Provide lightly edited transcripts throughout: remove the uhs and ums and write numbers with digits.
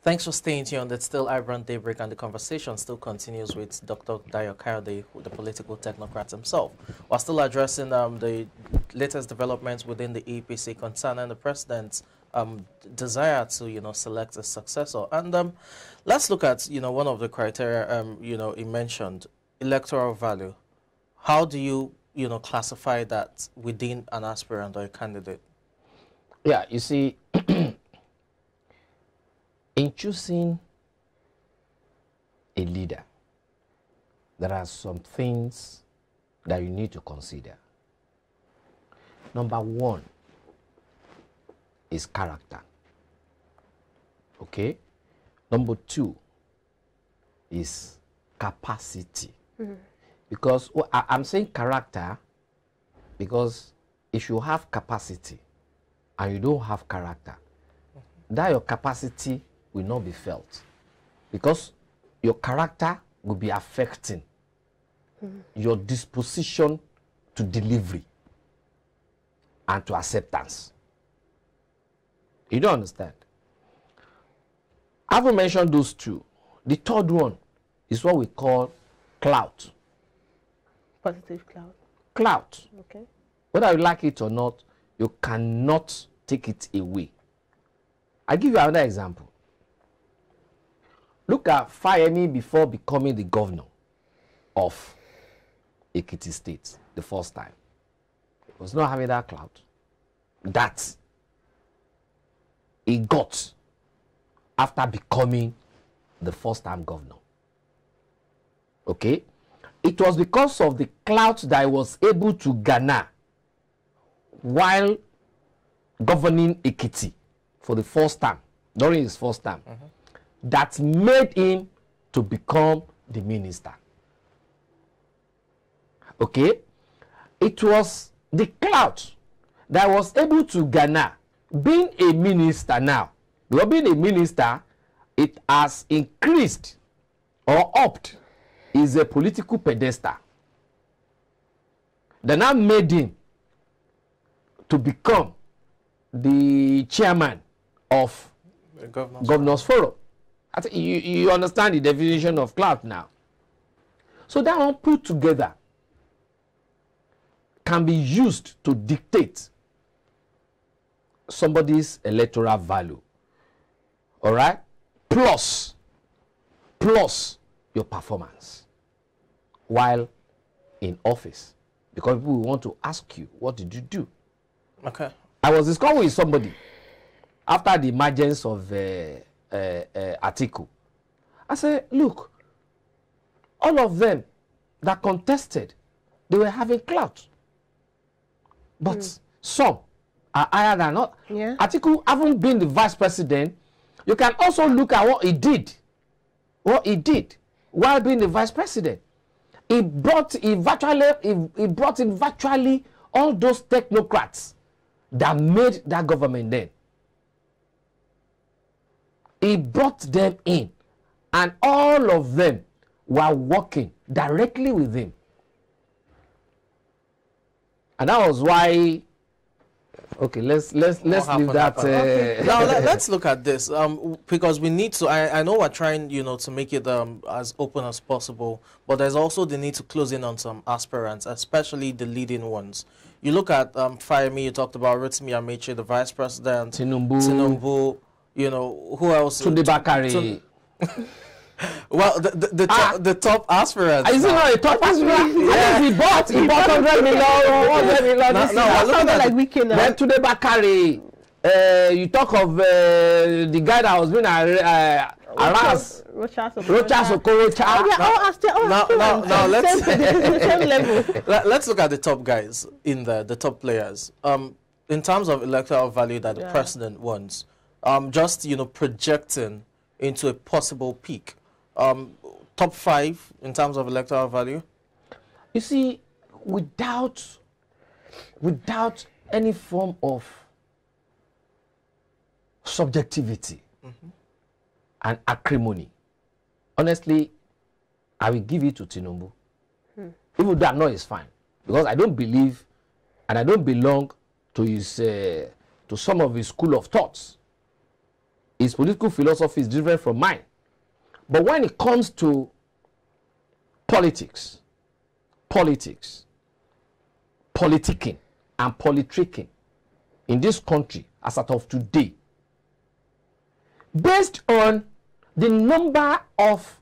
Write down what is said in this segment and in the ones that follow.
Thanks for staying tuned. It's still iBrand Daybreak, and the conversation still continues with Dr. Dayo Kayode, the political technocrat himself. We're still addressing the latest developments within the APC concerning the president's desire to, select a successor. And let's look at, one of the criteria, he mentioned, electoral value. How do you, classify that within an aspirant or a candidate? Yeah, you see, in choosing a leader, there are some things that you need to consider. Number one is character. Okay? Number two is capacity. Because I'm saying character because if you have capacity and you don't have character, that your capacity will not be felt because your character will be affecting your disposition to delivery and to acceptance. You don't understand? I haven't mentioned those two. The third one is what we call clout. Positive clout. Clout. Okay. Whether you like it or not, you cannot take it away. I'll give you another example. Look at Femi before becoming the governor of Ekiti State the first time. He was not having that clout that he got after becoming the first-time governor. Okay? It was because of the clout that he was able to garner while governing Ekiti for the first time, during his first time, that made him to become the minister. Okay? It was the clout that was able to garner being a minister now. Because being a minister, it has increased or upped is a political pedestal. They now made him to become the chairman of The Governor's Forum. I think you understand the definition of clout now. So that one put together can be used to dictate somebody's electoral value. All right? Plus your performance while in office. Because people want to ask you, what did you do? Okay. I was discussing with somebody after the emergence of Atiku. I said, look, all of them that contested, they were having clout. But some are higher than not. Yeah. Atiku, having been the vice president, you can also look at what he did. What he did while being the vice president. He brought in virtually all those technocrats that made that government then. He brought them in, and all of them were working directly with him. And that was why. Okay, let's leave that. Now let's look at this because we need to. I know we're trying, to make it as open as possible, but there's also the need to close in on some aspirants, especially the leading ones. You look at Femi. You talked about Rotimi Amechi, the vice president. Tinubu. Who else? Tunde Bakari. Well, the top aspirants. Is it not a top aspirant? Yeah. He bought 100 million. 100 million. No, like weekend. Then Tunde Bakari. You talk of the guy that was being harassed. Rocha Sokoro. Now let's look at the top guys in the top players. In terms of electoral value that the president wants, just projecting into a possible peak. Top 5 in terms of electoral value? You see, without any form of subjectivity and acrimony, honestly, I will give it to Tinubu. Even though I know it's fine. Because I don't believe and I don't belong to his to some of his school of thoughts. His political philosophy is different from mine. But when it comes to politics, politicking, and politicking in this country as of today, based on the number of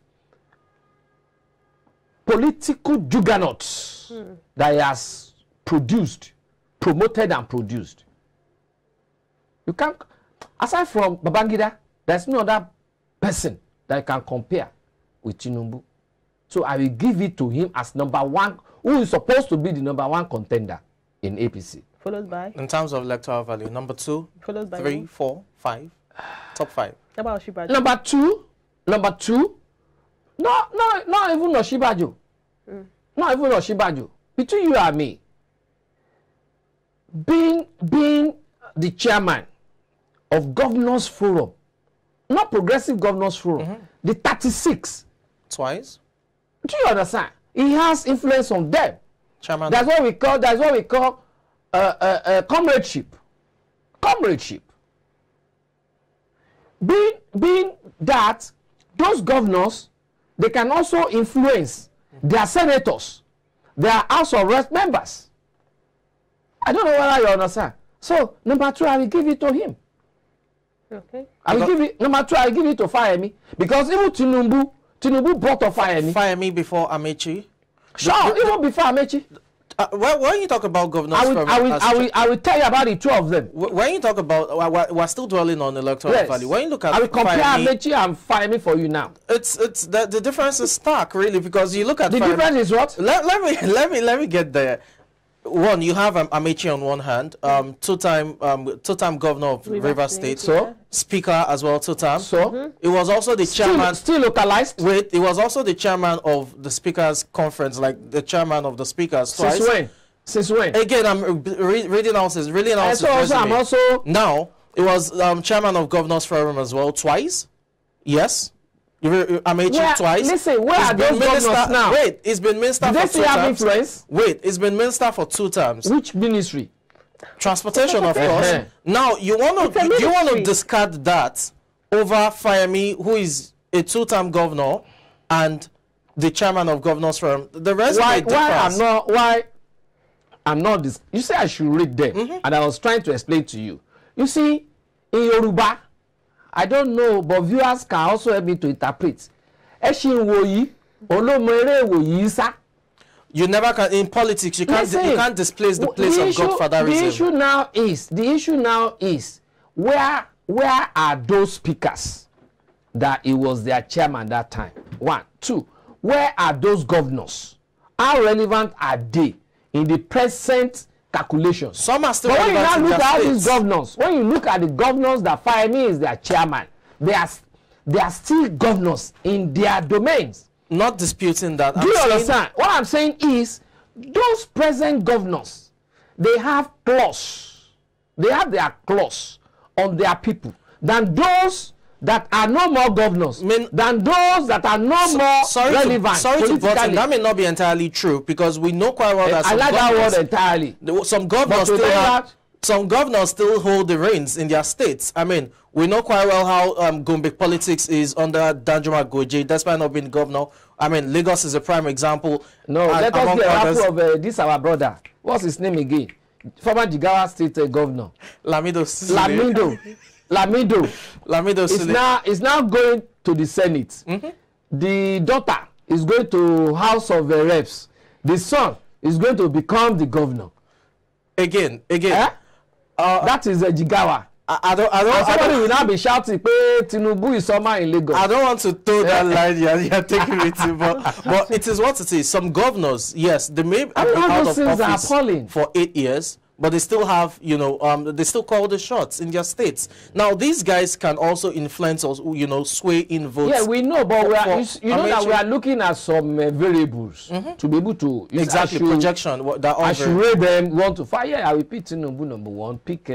political juggernauts that he has produced, promoted and produced, you can't, aside from Babangida, there's no other person that you can compare with Tinubu. So I will give it to him as number one, who is supposed to be the number one contender in APC. Followed by? In terms of electoral value, number 2, Followed by 3, who? 4, 5, top 5. How about Oshibajo? Number two, not even Oshibajo. Not even Oshibajo. Between you and me, being the chairman of Governors Forum, not Progressive Governors Forum, the 36. Twice. Do you understand? He has influence on them. Chairman. That's what we call comradeship. Comradeship. Being that those governors, they can also influence their senators, their House of Rep members. I don't know whether you understand. So number 2, I will give it to him. Okay. I will give it. Number 2, I will give it to Fayemi, because even Tinubu brought up Fayemi. Fayemi before Amechi. Sure, even before Amechi. When you talk about governors, I will tell you about the 2 of them. When you talk about, we're still dwelling on electoral value. When you look at, I will compare Amechi and Fayemi for you now. It's the difference is stark, really, because you look at the Fayemi, difference is what? Let me get there. One, you have Amechi on one hand, two-time governor of Rivers State, so speaker as well, 2-time. So it was also the chairman. Still localized. Wait, it was also the chairman of the speakers conference, like the chairman of the speakers twice. Since when? Since when? Again, I'm reading out his I'm also now. It was chairman of Governors Forum as well twice. Yes. Amechi twice. Listen, where are those governors now? Wait, it's been minister Did for they still have influence? Wait, it's been minister for 2 times. Which ministry? Transportation, of course. Now you want to discard that over Fayemi, who is a 2-time governor and the chairman of Governors Forum. The rest why I'm not this. You say I should read them, and I was trying to explain to you. You see, in Yoruba, I don't know, but viewers can also help me to interpret. You never can in politics. You can't displace the place of godfatherism. The issue now is where are those speakers that it was their chairman that time? 1, 2. Where are those governors? How relevant are they in the present calculations? Some are still but when you now relevant look in at their these governors, when you look at the governors that Fayemi is their chairman, they are still governors in their domains. Not disputing that. Do you understand? What I'm saying is, those present governors, they have clause. They have their clause on their people than those that are no more governors, than those that are no more relevant. Sorry to butt in, that may not be entirely true, because we know quite well that I like that word entirely. Some governors still hold the reins in their states. I mean, we know quite well how Gombe politics is under Danjuma Goje, despite not being governor. I mean, Lagos is a prime example. No, let us be careful of this our brother. What's his name again? Former Jigawa State governor. Lamido is now going to the Senate. The daughter is going to House of Reps. The son is going to become the governor. Again. That is a Jigawa. Somebody will now be shouting, Tinubu is somewhere in Lagos. I don't want to throw that line you're taking it to, but it is what it is. Some governors, yes, they may have been out of office for 8 years, but they still have, they still call the shots in their states. Now, these guys can also influence us, sway in votes. Yeah, we know, but we are looking at some variables to be able to exactly projection. I should rate them 1 to 5. Yeah, I will pick Tinubu number 1. Pick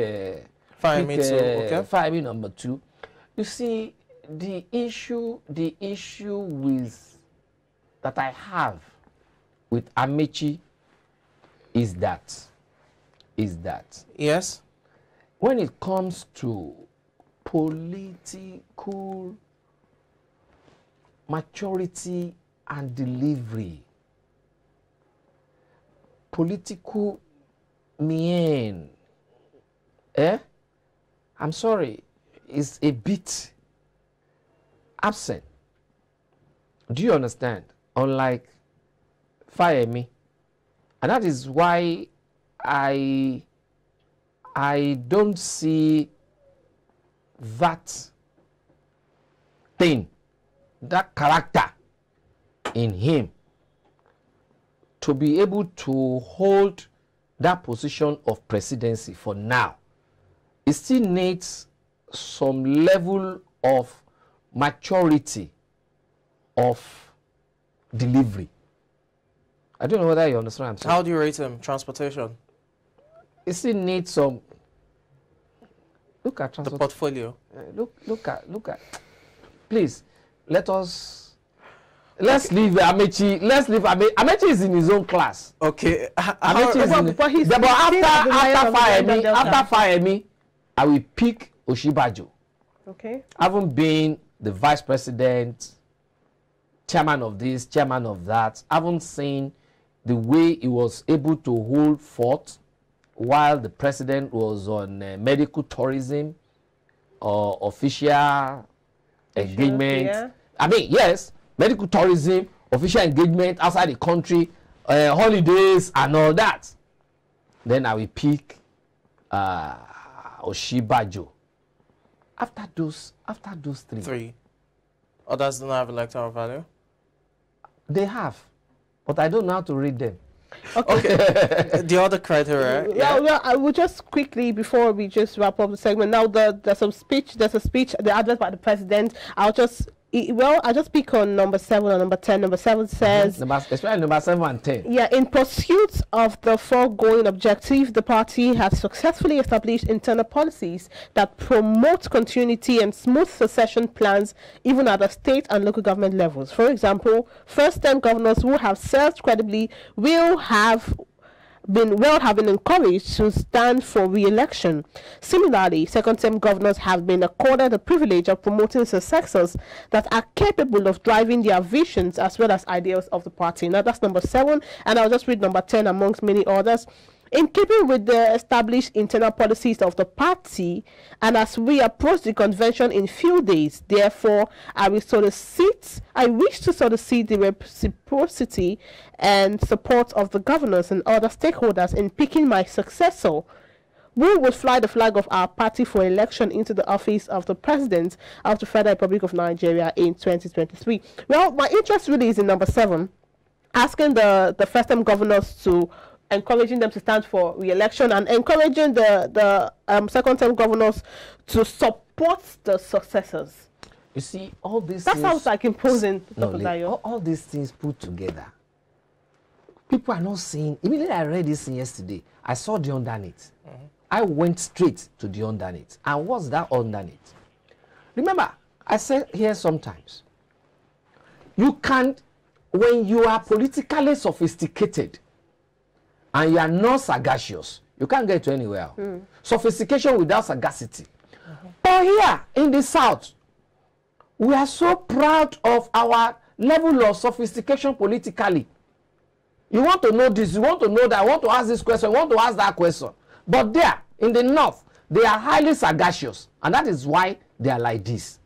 Fayemi number 2. You see, the issue with that I have with Amechi is that yes, when it comes to political maturity and delivery. Political mien. I'm sorry, is a bit absent. Do you understand? Unlike Femi. And that is why I don't see that thing, that character in him to be able to hold that position of presidency for now. It still needs some level of maturity of delivery. I don't know whether you understand what I'm saying. How do you rate him? Transportation? It still needs some. Look at the portfolio. Look at. Please, let's leave Amechi. Let's leave Amechi. Amechi is in his own class. Okay. Amechi is in. But after Femi, I will pick Oshibajo. Okay. Having been the vice president, chairman of this, chairman of that, haven't seen the way he was able to hold forth while the president was on medical tourism or official engagement. Yeah. I mean, yes, medical tourism, official engagement outside the country, holidays and all that. Then I will pick Oshibajo. After those three. Others do not have electoral value? They have, but I don't know how to read them. Okay. The other criteria. Yeah. Well, I will just quickly, before we just wrap up the segment. Now, there's a speech, the address by the president. I'll just pick on number 7 or number 10. Number 7 says, especially number 7 and 10. Yeah, in pursuit of the foregoing objective, the party has successfully established internal policies that promote continuity and smooth succession plans, even at the state and local government levels. For example, first-time governors who have served credibly have been encouraged to stand for re-election. Similarly, second-term governors have been accorded the privilege of promoting successors that are capable of driving their visions as well as ideals of the party. Now, that's number 7, and I'll just read number 10 amongst many others. In keeping with the established internal policies of the party, and as we approach the convention in few days, therefore, I wish to solicit the reciprocity and support of the governors and other stakeholders in picking my successor, who will fly the flag of our party for election into the office of the President of the Federal Republic of Nigeria in 2023. Well, my interest really is in number 7, asking the first-time governors to encouraging them to stand for re-election and encouraging the second-term governors to support the successors. You see, all these that things... sounds like imposing. All these things put together, people are not seeing... Immediately I read this thing yesterday, I saw the underneath. I went straight to the underneath. And what's that underneath? Remember, I said here sometimes, you can't... When you are politically sophisticated, and you are not sagacious, you can't get to anywhere. Sophistication without sagacity. But here in the South, we are so proud of our level of sophistication politically. You want to know this, you want to know that, you want to ask this question, you want to ask that question. But there, in the North, they are highly sagacious. And that is why they are like this.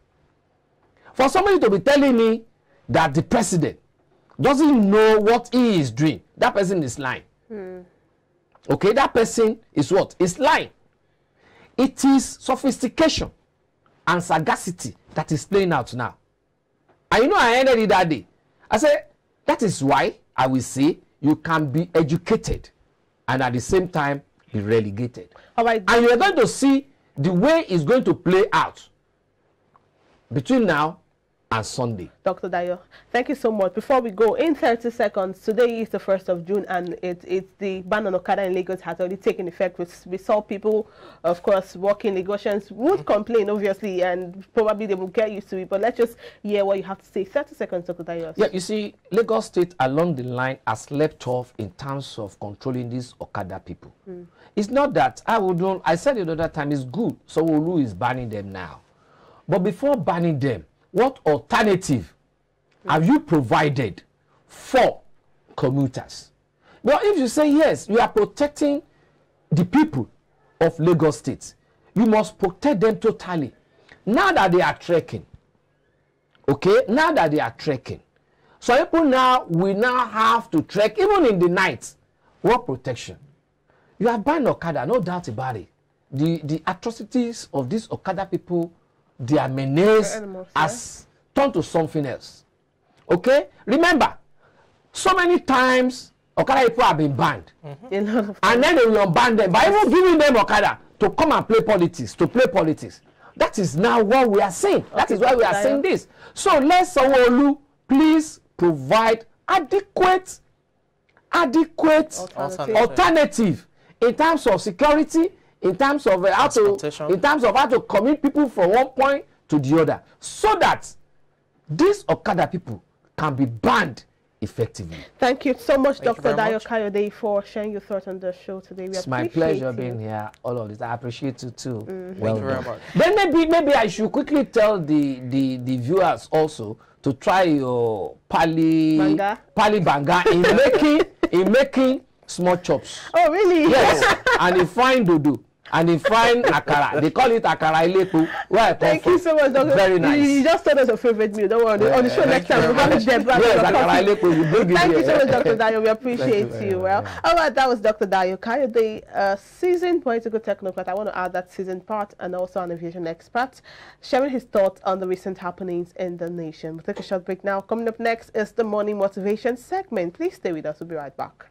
For somebody to be telling me that the president doesn't know what he is doing, that person is lying. Okay, that person is what? Is lying. It is sophistication and sagacity that is playing out now. And you know, I ended it that day. I said, that is why I will say you can be educated and at the same time be relegated. All right. And you are going to see the way it's going to play out between now and Sunday. Dr. Dayo, thank you so much. Before we go, in 30 seconds, today is the 1st of June, and it's the ban on Okada in Lagos has already taken effect. We saw people, of course, walking. Lagosians would complain, obviously, and probably they will get used to it. But let's just hear what you have to say. 30 seconds, Dr. Dayo. Yeah, you see, Lagos State along the line has slept off in terms of controlling these Okada people. It's not that I said it the other time, it's good. So Olu is banning them now. But before banning them, what alternative have you provided for commuters? Well, if you say yes, you are protecting the people of Lagos State, you must protect them totally. Now that they are trekking, okay, now that they are trekking, so people now will now have to trek even in the night. What protection? You have banned Okada, no doubt about it. The atrocities of these Okada people, their menace has turned to something else. Okay? Remember, so many times Okada people have been banned. And then they will unban them by even giving them Okada to come and play politics, to play politics. That is now what we are saying. That is why we are saying this. So let Sanwo-Olu please provide adequate alternative in terms of security, in terms of how to commit people from one point to the other, so that these Okada people can be banned effectively. Thank you so much, Dr. Dayo Kayode, for sharing your thoughts on the show today. It's my pleasure being here. All of this, I appreciate you too. Thank you very much. Then maybe I should quickly tell the viewers also to try your pali banga in making small chops. Oh, really? Yes. And in fine dodo. And in fine akara. They call it akara ilepu. Where I come Thank you so much, Doctor. Very nice. You just told us a favorite meal. Don't worry. On the show next time, we'll have it there. Yes, akara ilepu. Thank you so much, Dr. Dayo. We appreciate you. Well, all right, that was Dr. Dayo Kayode, seasoned political technocrat. I want to add that seasoned part, and also an aviation expert, sharing his thoughts on the recent happenings in the nation. We'll take a short break now. Coming up next is the morning motivation segment. Please stay with us. We'll be right back.